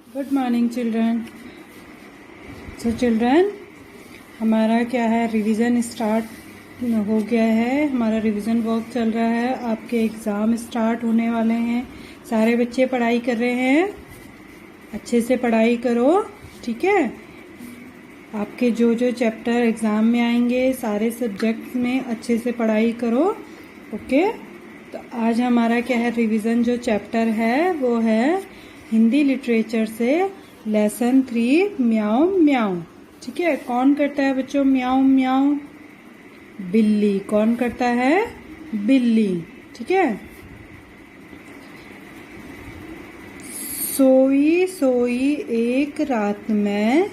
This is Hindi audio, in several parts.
Good morning children. So children, हमारा क्या है, रिवीजन स्टार्ट हो गया है। हमारा रिवीजन वर्क चल रहा है। आपके एग्ज़ाम स्टार्ट होने वाले हैं। सारे बच्चे पढ़ाई कर रहे हैं। अच्छे से पढ़ाई करो, ठीक है। आपके जो जो चैप्टर एग्ज़ाम में आएंगे, सारे सब्जेक्ट्स में अच्छे से पढ़ाई करो, ओके। तो आज हमारा क्या है, रिवीजन जो चैप्टर है वो है हिंदी लिटरेचर से लेसन 3 म्याऊं म्याऊं, ठीक है। कौन करता है बच्चों म्याऊं म्याऊं? बिल्ली। कौन करता है? बिल्ली, ठीक है। सोई सोई एक रात में,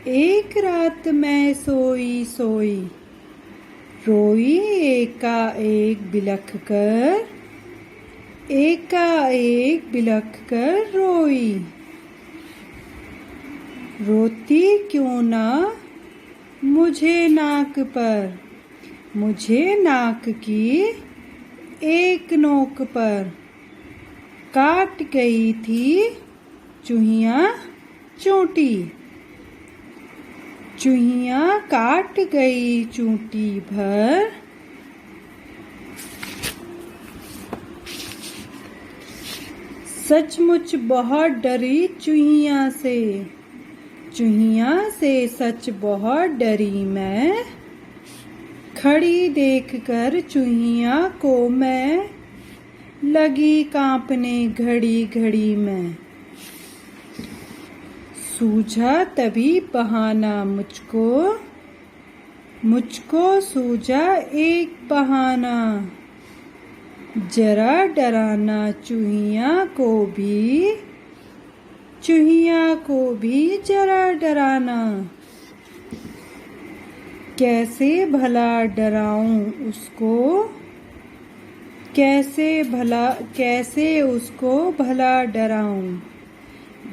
एक रात में सोई सोई, रोई एकाएक बिलख कर, एकाएक बिलख कर रोई। रोती क्यों ना मुझे नाक पर, मुझे नाक की एक नोक पर। काट गई थी चूहियां चोटी, चूहियां काट गई चूंटी भर। सचमुच बहुत डरी चूहियां से, चूहियां से सच बहुत डरी मैं। खड़ी देखकर चूहियां को मैं, लगी कांपने घड़ी घड़ी में। सूझा तभी बहाना मुझको, मुझको सूझा एक बहाना। जरा डराना चूहियां को भी, चूहियां को भी जरा डराना। कैसे भला डराऊं उसको, कैसे उसको भला डराऊं।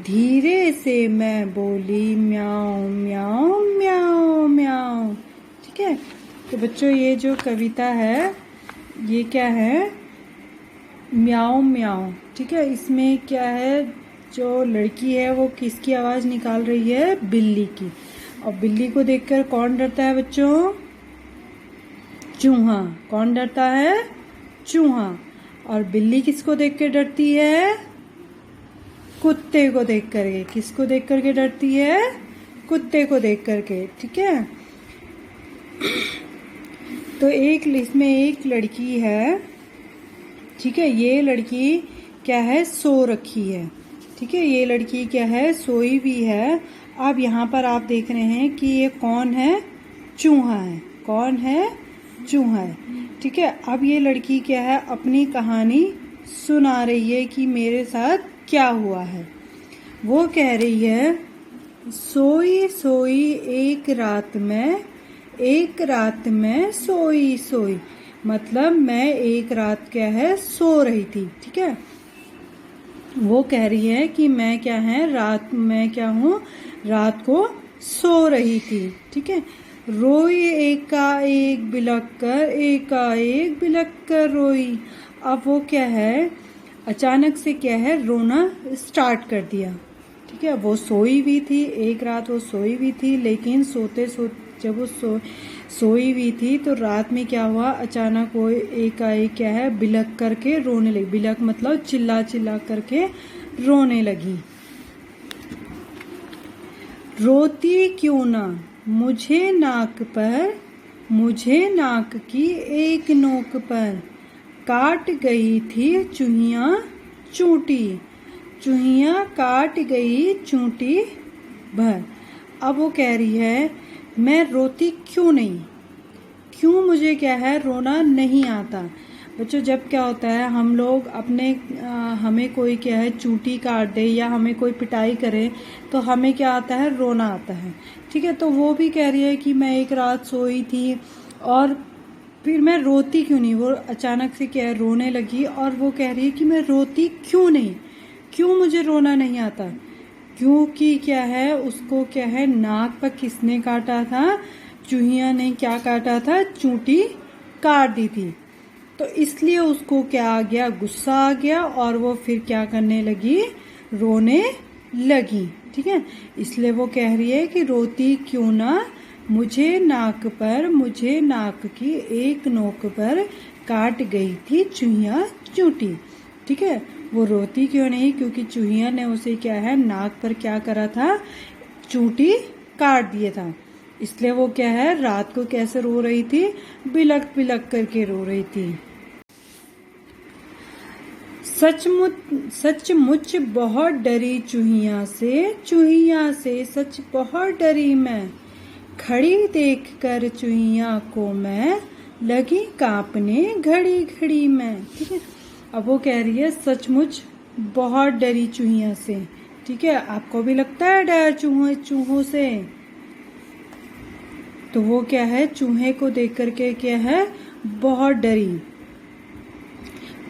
धीरे से मैं बोली म्याऊं म्याऊं म्याऊं म्याऊं, ठीक है। तो बच्चों ये जो कविता है ये क्या है, म्याऊं म्याऊं, ठीक है। इसमें क्या है, जो लड़की है वो किसकी आवाज़ निकाल रही है? बिल्ली की। और बिल्ली को देखकर कौन डरता है बच्चों? चूहा। कौन डरता है? चूहा। और बिल्ली किसको देख कर डरती है? कुत्ते को देख करके। किसको देख करके डरती है? कुत्ते को देख करके, ठीक है। तो इसमें एक लड़की है, ठीक है। ये लड़की क्या है, सो रखी है, ठीक है। ये लड़की क्या है, सोई भी है। अब यहाँ पर आप देख रहे हैं कि ये कौन है? चूहा है। कौन है? चूहा है, ठीक है। अब ये लड़की क्या है, अपनी कहानी सुना रही है कि मेरे साथ क्या हुआ है। वो कह रही है, सोई सोई एक रात में, एक रात में सोई सोई, मतलब मैं एक रात क्या है, सो रही थी, ठीक है। वो कह रही है कि मैं क्या है, रात में क्या हूँ, रात को सो रही थी, ठीक है। रोई एकाएक बिलख कर, एकाएक बिलख कर रोई। अब वो क्या है, अचानक से क्या है, रोना स्टार्ट कर दिया, ठीक है। वो सोई भी थी, एक रात वो सोई भी थी, लेकिन जब वो सोई भी थी तो रात में क्या हुआ, अचानक वो एकाएक क्या है, बिलख करके रोने लगी। बिलख मतलब चिल्ला चिल्ला करके रोने लगी। रोती क्यों ना मुझे नाक पर, मुझे नाक की एक नोक पर। काट गई थी चूहियां चूंटी, चूहियां काट गई चूंटी भर। अब वो कह रही है, मैं रोती क्यों नहीं, क्यों मुझे क्या है, रोना नहीं आता। बच्चों जब क्या होता है, हम लोग हमें कोई क्या है चूंटी काट दे या हमें कोई पिटाई करे तो हमें क्या आता है, रोना आता है, ठीक है। तो वो भी कह रही है कि मैं एक रात सोई थी और फिर मैं रोती क्यों नहीं। वो अचानक से क्या है, रोने लगी। और वो कह रही है कि मैं रोती क्यों नहीं, क्यों मुझे रोना नहीं आता। क्योंकि क्या है, उसको क्या है, नाक पर किसने काटा था? चूहिया ने क्या काटा था? चूंटी काट दी थी। तो इसलिए उसको क्या आ गया, गुस्सा आ गया और वो फिर क्या करने लगी, रोने लगी। ठीक है, इसलिए वो कह रही है कि रोती क्यों ना, मुझे नाक की एक नोक पर काट गई थी चूहिया चूंटी। ठीक है, वो रोती क्यों नहीं, क्योंकि चूहिया ने उसे क्या है, नाक पर क्या करा था, चूंटी काट दिया था। इसलिए वो क्या है, रात को कैसे रो रही थी, बिलक बिलक करके रो रही थी। सचमुच बहुत डरी चूहिया से सच बहुत डरी मैं, खड़ी देखकर चूहिया को मैं, लगी कांपने घड़ी घड़ी में। ठीक है, अब वो कह रही है सचमुच बहुत डरी चूहिया से। ठीक है, आपको भी लगता है डर चूहों से? तो वो क्या है, चूहे को देख करके क्या है, बहुत डरी।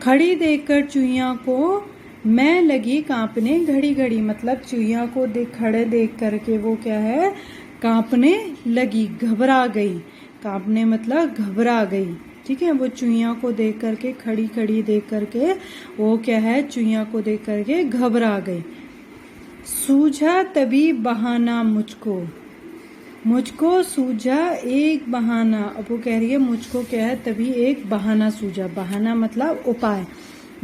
खड़ी देखकर चूहिया को मैं लगी कांपने घड़ी घड़ी, मतलब चूहिया को खड़े देख करके वो क्या है, कांपने लगी, घबरा गई। कांपने मतलब घबरा गई। ठीक है, वो चूहिया को देख करके, खड़ी खड़ी देख करके वो क्या है, चूहिया को देख करके घबरा गई। सूझा तभी बहाना मुझको सूझा एक बहाना। अब वो कह रही है मुझको क्या है, तभी एक बहाना सूझा। बहाना मतलब उपाय।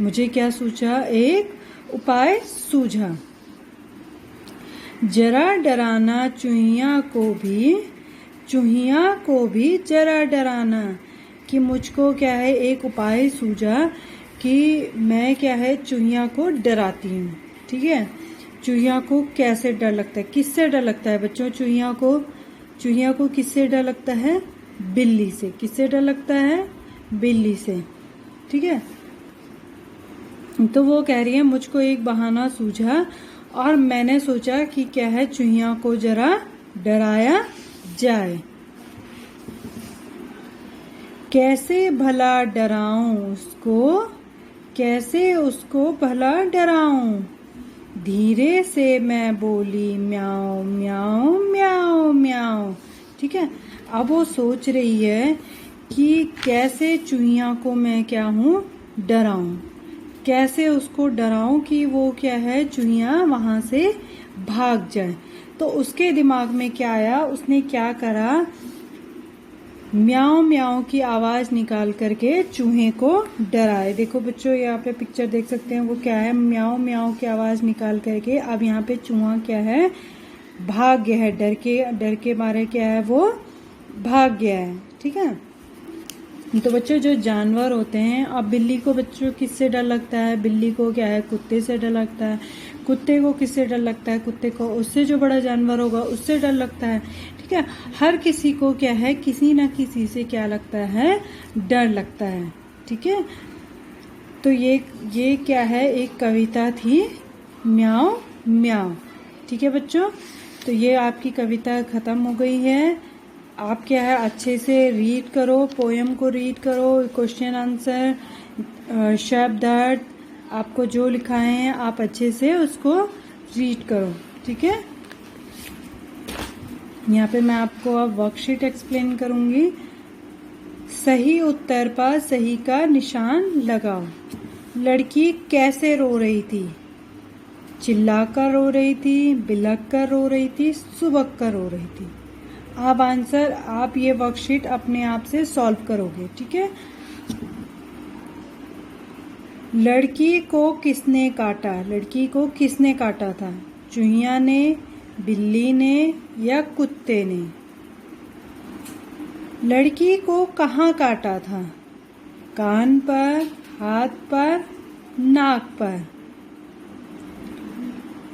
मुझे क्या सूझा, एक उपाय सूझा। जरा डराना चूहिया को भी जरा डराना, कि मुझको क्या है, एक उपाय सूझा कि मैं क्या है, चूहिया को डराती हूँ। ठीक है, चूहिया को कैसे डर लगता है, किससे डर लगता है बच्चों? चूहिया को किससे डर लगता है? बिल्ली से। किससे डर लगता है? बिल्ली से। ठीक है, तो वो कह रही है मुझको एक बहाना सूझा और मैंने सोचा कि क्या है, चूहिया को जरा डराया जाए। कैसे उसको भला डराऊं, धीरे से मैं बोली म्याओ म्याओ म्याओ म्याओ। ठीक है, अब वो सोच रही है कि कैसे चूहिया को मैं क्या हूँ, डराऊं, कैसे उसको डराऊं कि वो क्या है, चूहिया वहां से भाग जाए। तो उसके दिमाग में क्या आया, उसने क्या करा, म्याओ म्याओ की आवाज निकाल करके चूहे को डराए। देखो बच्चों, यहाँ पे पिक्चर देख सकते हैं, वो क्या है, म्याओ म्याओ की आवाज निकाल करके अब यहाँ पे चूहा क्या है, भाग गया है। डर के मारे क्या है, वो भाग गया है। ठीक है, तो बच्चों जो जानवर होते हैं, अब बिल्ली को बच्चों किससे डर लगता है? बिल्ली को क्या है, कुत्ते से डर लगता है। कुत्ते को किससे डर लगता है? कुत्ते को उससे जो बड़ा जानवर होगा उससे डर लगता है। ठीक है, हर किसी को क्या है, किसी ना किसी से क्या लगता है, डर लगता है। ठीक है, तो ये क्या है, एक कविता थी म्याओ म्याओ। ठीक है बच्चों, तो ये आपकी कविता खत्म हो गई है। आप क्या है, अच्छे से रीड करो, पोयम को रीड करो, क्वेश्चन आंसर, शब्दार्थ, आपको जो लिखा है आप अच्छे से उसको रीड करो। ठीक है, यहाँ पे मैं आपको अब वर्कशीट एक्सप्लेन करूंगी। सही उत्तर पर सही का निशान लगाओ। लड़की कैसे रो रही थी? चिल्लाकर रो रही थी, बिलख कर रो रही थी, सुबक कर रो रही थी। आप आंसर, आप ये वर्कशीट अपने आप से सॉल्व करोगे। ठीक है, लड़की को किसने काटा? लड़की को किसने काटा था? चूहिया ने, बिल्ली ने या कुत्ते ने? लड़की को कहाँ काटा था? कान पर, हाथ पर, नाक पर।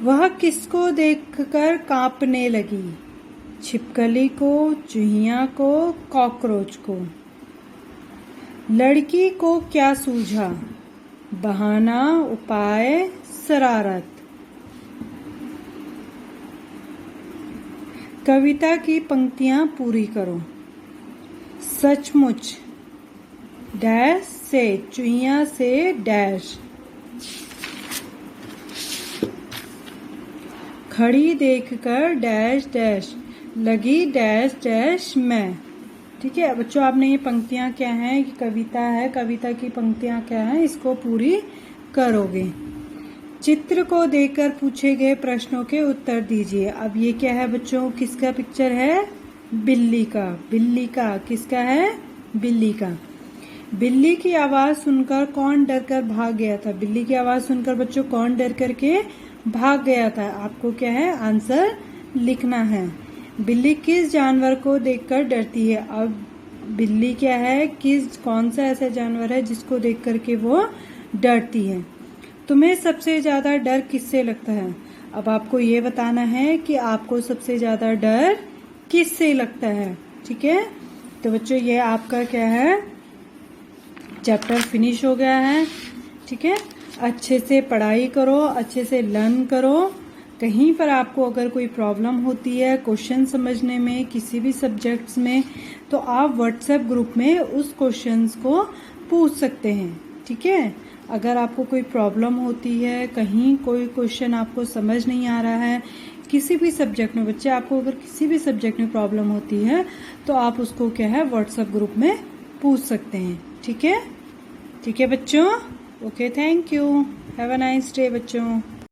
वह किसको देखकर कांपने लगी? छिपकली को, चूहिया को, कॉकरोच को। लड़की को क्या सूझा? बहाना, उपाय, शरारत। कविता की पंक्तियां पूरी करो। सचमुच डैश से, चूहिया से डैश। खड़ी देखकर डैश डैश, लगी डैश डैश में। ठीक है बच्चों, आपने ये पंक्तियां क्या हैं, कि कविता है, कविता की पंक्तियां क्या हैं, इसको पूरी करोगे। चित्र को देखकर पूछे गए प्रश्नों के उत्तर दीजिए। अब ये क्या है बच्चों, किसका पिक्चर है? बिल्ली का। बिल्ली का किसका है? बिल्ली का। बिल्ली की आवाज सुनकर कौन डरकर भाग गया था? बिल्ली की आवाज सुनकर बच्चों कौन डर करके भाग गया था? आपको क्या है आंसर लिखना है। बिल्ली किस जानवर को देखकर डरती है? अब बिल्ली क्या है, कौन सा ऐसा जानवर है जिसको देख करके वो डरती है? तुम्हें सबसे ज्यादा डर किससे लगता है? अब आपको ये बताना है कि आपको सबसे ज्यादा डर किससे लगता है। ठीक है, तो बच्चों ये आपका क्या है, चैप्टर फिनिश हो गया है। ठीक है, अच्छे से पढ़ाई करो, अच्छे से लर्न करो। कहीं पर आपको अगर कोई प्रॉब्लम होती है क्वेश्चन समझने में किसी भी सब्जेक्ट्स में, तो आप व्हाट्सएप ग्रुप में उस क्वेश्चंस को पूछ सकते हैं। ठीक है, अगर आपको कोई प्रॉब्लम होती है, कहीं कोई क्वेश्चन आपको समझ नहीं आ रहा है किसी भी सब्जेक्ट में, बच्चे आपको अगर किसी भी सब्जेक्ट में प्रॉब्लम होती है तो आप उसको क्या है व्हाट्सएप ग्रुप में पूछ सकते हैं। ठीक है, ठीक है बच्चों, okay, thank you, have a nice day बच्चों।